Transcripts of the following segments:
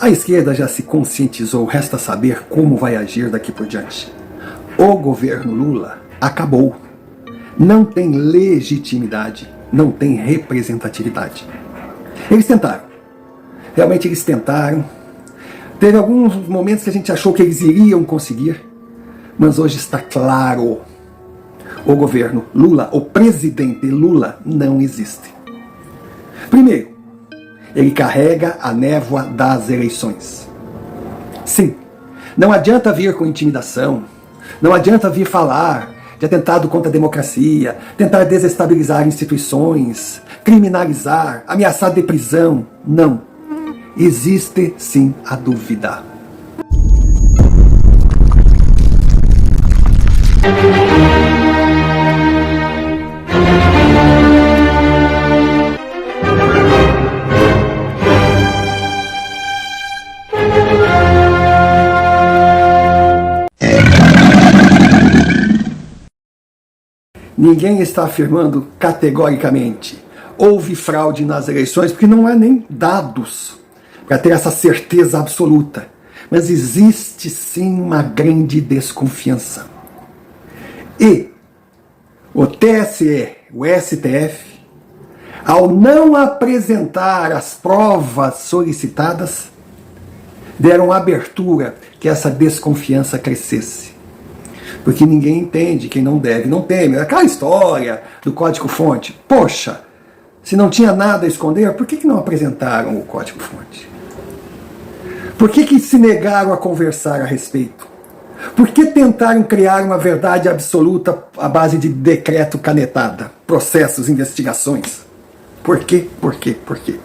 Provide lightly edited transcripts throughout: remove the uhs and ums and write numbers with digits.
A esquerda já se conscientizou, resta saber como vai agir daqui por diante. O governo Lula acabou. Não tem legitimidade, não tem representatividade. Eles tentaram. Realmente eles tentaram. Teve alguns momentos que a gente achou que eles iriam conseguir, mas hoje está claro. O governo Lula, o presidente Lula, não existe. Primeiro, ele carrega a névoa das eleições. Sim, não adianta vir com intimidação, não adianta vir falar de atentado contra a democracia, tentar desestabilizar instituições, criminalizar, ameaçar de prisão. Não. Existe sim a dúvida. Ninguém está afirmando categoricamente houve fraude nas eleições, porque não há nem dados para ter essa certeza absoluta. Mas existe sim uma grande desconfiança. E o TSE, o STF, ao não apresentar as provas solicitadas, deram abertura que essa desconfiança crescesse. Porque ninguém entende, quem não deve não teme. Aquela história do código-fonte. Poxa, se não tinha nada a esconder, por que não apresentaram o código-fonte? Por que se negaram a conversar a respeito? Por que tentaram criar uma verdade absoluta à base de decreto canetada, processos, investigações? Por quê? Por quê? Por quê?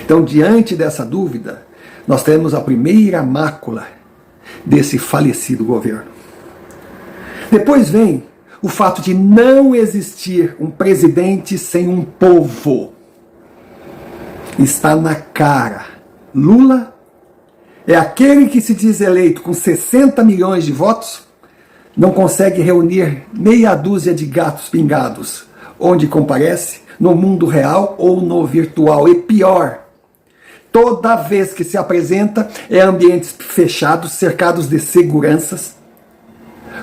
Então, diante dessa dúvida, nós temos a primeira mácula desse falecido governo. Depois vem o fato de não existir um presidente sem um povo. Está na cara. Lula é aquele que se diz eleito com 60 milhões de votos, não consegue reunir meia dúzia de gatos pingados, onde comparece, no mundo real ou no virtual. E pior, toda vez que se apresenta é ambientes fechados, cercados de seguranças,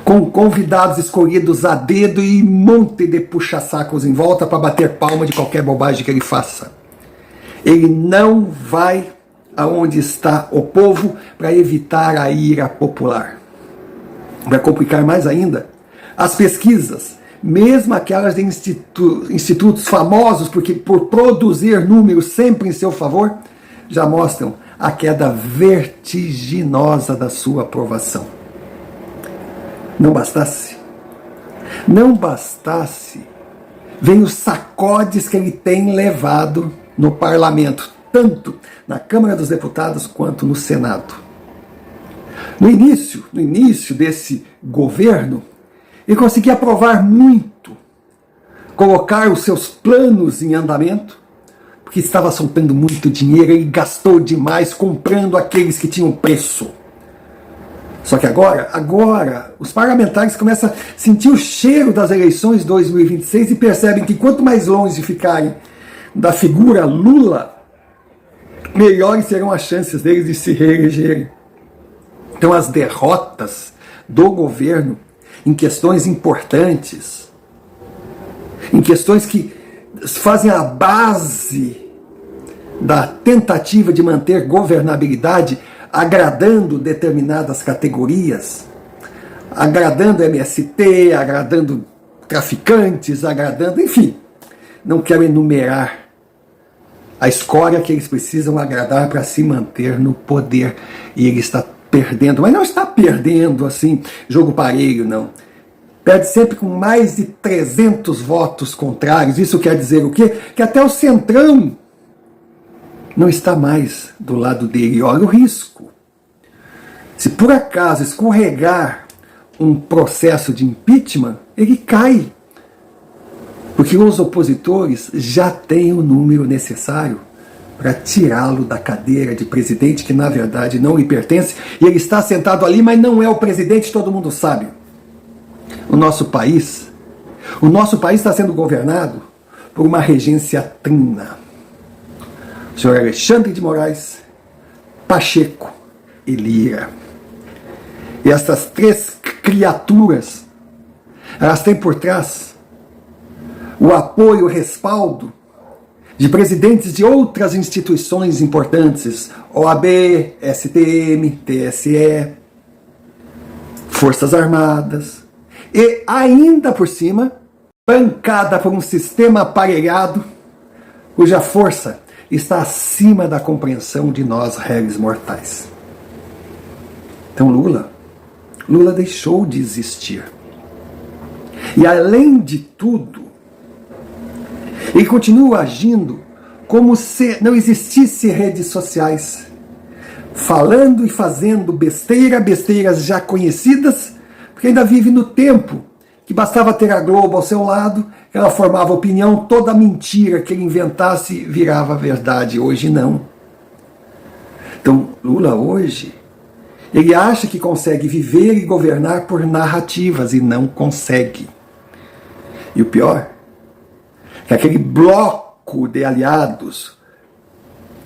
com convidados escolhidos a dedo e um monte de puxa-sacos em volta para bater palma de qualquer bobagem que ele faça. Ele não vai aonde está o povo para evitar a ira popular. Vai complicar mais ainda, as pesquisas, mesmo aquelas de institutos famosos por produzir números sempre em seu favor, já mostram a queda vertiginosa da sua aprovação. Não bastasse, vem os sacodes que ele tem levado no parlamento, tanto na Câmara dos Deputados quanto no Senado. No início desse governo, ele conseguia aprovar muito, colocar os seus planos em andamento, porque estava soltando muito dinheiro e gastou demais comprando aqueles que tinham preço. Só que agora, os parlamentares começam a sentir o cheiro das eleições de 2026 e percebem que quanto mais longe ficarem da figura Lula, melhores serão as chances deles de se reelegerem. Então as derrotas do governo em questões importantes, em questões que fazem a base da tentativa de manter governabilidade, agradando determinadas categorias, agradando MST, agradando traficantes, agradando, enfim, não quero enumerar a escória que eles precisam agradar para se manter no poder, e ele está perdendo, mas não está perdendo assim, jogo parelho, não. Perde sempre com mais de 300 votos contrários. Isso quer dizer o quê? Que até o Centrão não está mais do lado dele. Olha o risco. Se por acaso escorregar um processo de impeachment, ele cai. Porque os opositores já têm o número necessário para tirá-lo da cadeira de presidente, que na verdade não lhe pertence, e ele está sentado ali, mas não é o presidente, todo mundo sabe. O nosso país está sendo governado por uma regência trina. O senhor Alexandre de Moraes, Pacheco e Lira. E essas três criaturas, elas têm por trás o apoio, o respaldo de presidentes de outras instituições importantes, OAB, STM, TSE, Forças Armadas, e ainda por cima, bancada por um sistema aparelhado cuja força está acima da compreensão de nós, réis mortais. Então Lula deixou de existir. E além de tudo, ele continua agindo como se não existisse redes sociais, falando e fazendo besteiras já conhecidas, porque ainda vive no tempo que bastava ter a Globo ao seu lado, ela formava opinião, toda mentira que ele inventasse virava verdade. Hoje não. Então Lula hoje, ele acha que consegue viver e governar por narrativas e não consegue. E o pior, que aquele bloco de aliados,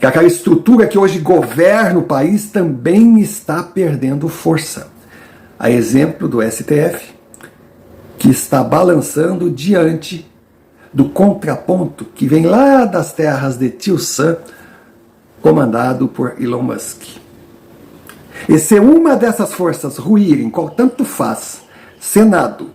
que aquela estrutura que hoje governa o país também está perdendo força. A exemplo do STF, que está balançando diante do contraponto que vem lá das terras de Tio Sam, comandado por Elon Musk. E se uma dessas forças ruírem, qual tanto faz, Senado,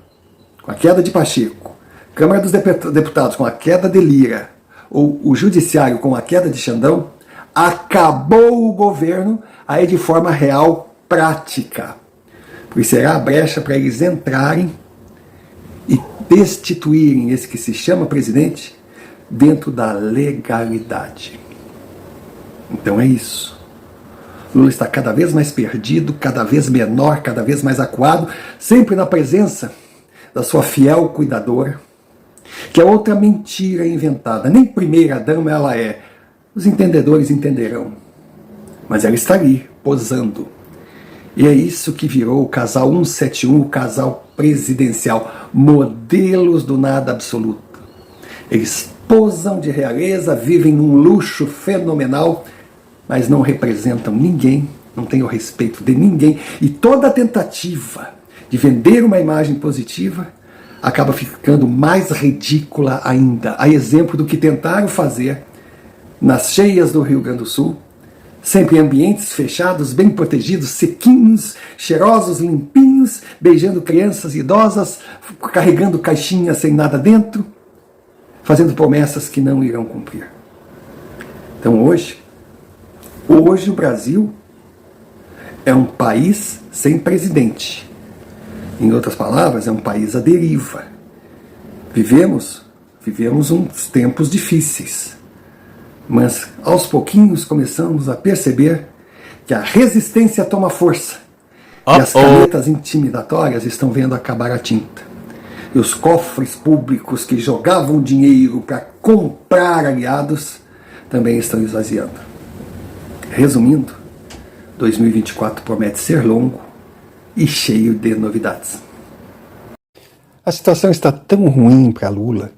com a queda de Pacheco, Câmara dos Deputados com a queda de Lira, ou o Judiciário com a queda de Xandão, acabou o governo aí de forma real, prática. Pois será a brecha para eles entrarem e destituírem esse que se chama presidente dentro da legalidade. Então é isso. Lula está cada vez mais perdido, cada vez menor, cada vez mais acuado, sempre na presença da sua fiel cuidadora, que é outra mentira inventada. Nem primeira dama ela é. Os entendedores entenderão. Mas ela está ali, posando. E é isso que virou o casal 171, o casal presidencial. Modelos do nada absoluto. Eles posam de realeza, vivem num luxo fenomenal, mas não representam ninguém, não têm o respeito de ninguém. E toda tentativa de vender uma imagem positiva acaba ficando mais ridícula ainda. A exemplo do que tentaram fazer nas cheias do Rio Grande do Sul, sempre em ambientes fechados, bem protegidos, sequinhos, cheirosos, limpinhos, beijando crianças e idosas, carregando caixinhas sem nada dentro, fazendo promessas que não irão cumprir. Então hoje o Brasil é um país sem presidente. Em outras palavras, é um país à deriva. Vivemos uns tempos difíceis, mas aos pouquinhos começamos a perceber que a resistência toma força e as canetas intimidatórias estão vendo acabar a tinta. E os cofres públicos que jogavam dinheiro para comprar aliados também estão esvaziando. Resumindo, 2024 promete ser longo e cheio de novidades. A situação está tão ruim para Lula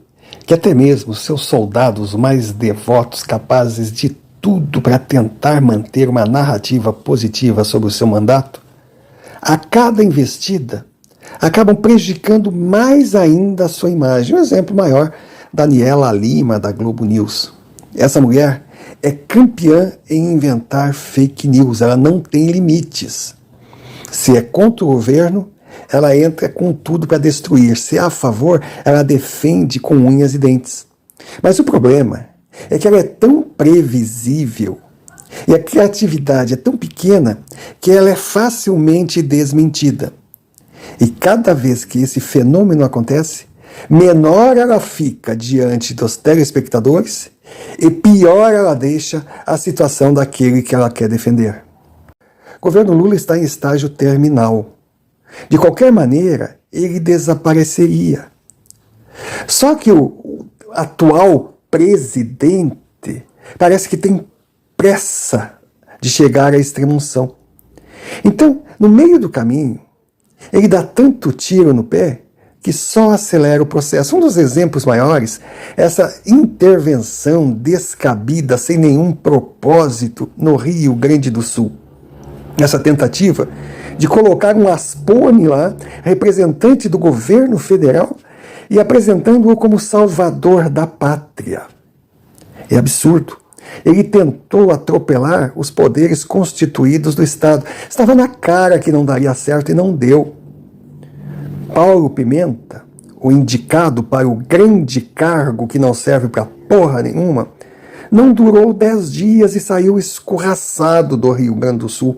que até mesmo seus soldados mais devotos, capazes de tudo para tentar manter uma narrativa positiva sobre o seu mandato, a cada investida acabam prejudicando mais ainda a sua imagem. Um exemplo maior, Daniela Lima, da Globo News. Essa mulher é campeã em inventar fake news, ela não tem limites. Se é contra o governo, ela entra com tudo para destruir. Se é a favor, ela defende com unhas e dentes. Mas o problema é que ela é tão previsível e a criatividade é tão pequena que ela é facilmente desmentida. E cada vez que esse fenômeno acontece, menor ela fica diante dos telespectadores e pior ela deixa a situação daquele que ela quer defender. O governo Lula está em estágio terminal. De qualquer maneira, ele desapareceria. Só que o atual presidente parece que tem pressa de chegar à extrema-unção. Então, no meio do caminho, ele dá tanto tiro no pé que só acelera o processo. Um dos exemplos maiores é essa intervenção descabida, sem nenhum propósito, no Rio Grande do Sul. Essa tentativa de colocar um Aspone lá, representante do governo federal, e apresentando-o como salvador da pátria. É absurdo. Ele tentou atropelar os poderes constituídos do Estado. Estava na cara que não daria certo e não deu. Paulo Pimenta, o indicado para o grande cargo que não serve para porra nenhuma, não durou 10 dias e saiu escorraçado do Rio Grande do Sul.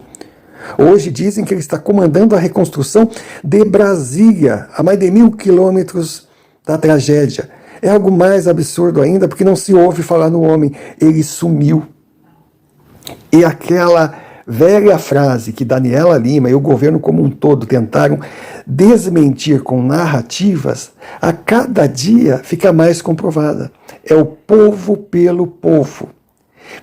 Hoje dizem que ele está comandando a reconstrução de Brasília, a mais de 1.000 quilômetros da tragédia. É algo mais absurdo ainda, porque não se ouve falar no homem. Ele sumiu. E aquela velha frase que Daniela Lima e o governo como um todo tentaram desmentir com narrativas, a cada dia fica mais comprovada. É o povo pelo povo.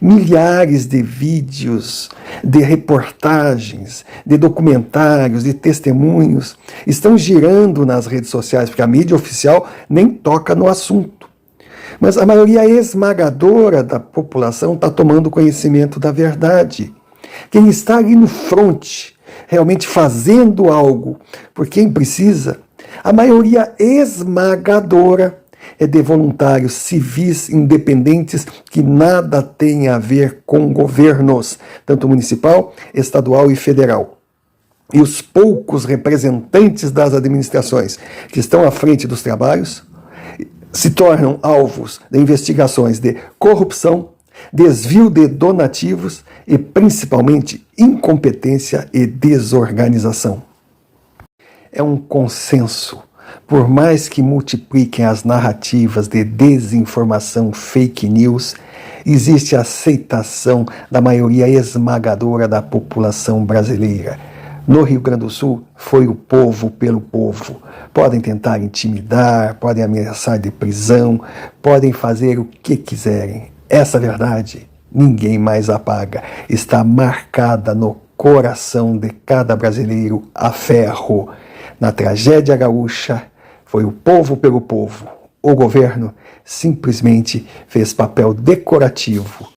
Milhares de vídeos, de reportagens, de documentários, de testemunhos estão girando nas redes sociais, porque a mídia oficial nem toca no assunto. Mas a maioria esmagadora da população está tomando conhecimento da verdade. Quem está ali no fronte, realmente fazendo algo por quem precisa, a maioria esmagadora é de voluntários civis independentes que nada têm a ver com governos, tanto municipal, estadual e federal. E os poucos representantes das administrações que estão à frente dos trabalhos se tornam alvos de investigações de corrupção, desvio de donativos e, principalmente, incompetência e desorganização. É um consenso. Por mais que multipliquem as narrativas de desinformação, fake news, existe a aceitação da maioria esmagadora da população brasileira. No Rio Grande do Sul, foi o povo pelo povo. Podem tentar intimidar, podem ameaçar de prisão, podem fazer o que quiserem. Essa verdade ninguém mais apaga. Está marcada no coração de cada brasileiro a ferro. Na tragédia gaúcha, foi o povo pelo povo. O governo simplesmente fez papel decorativo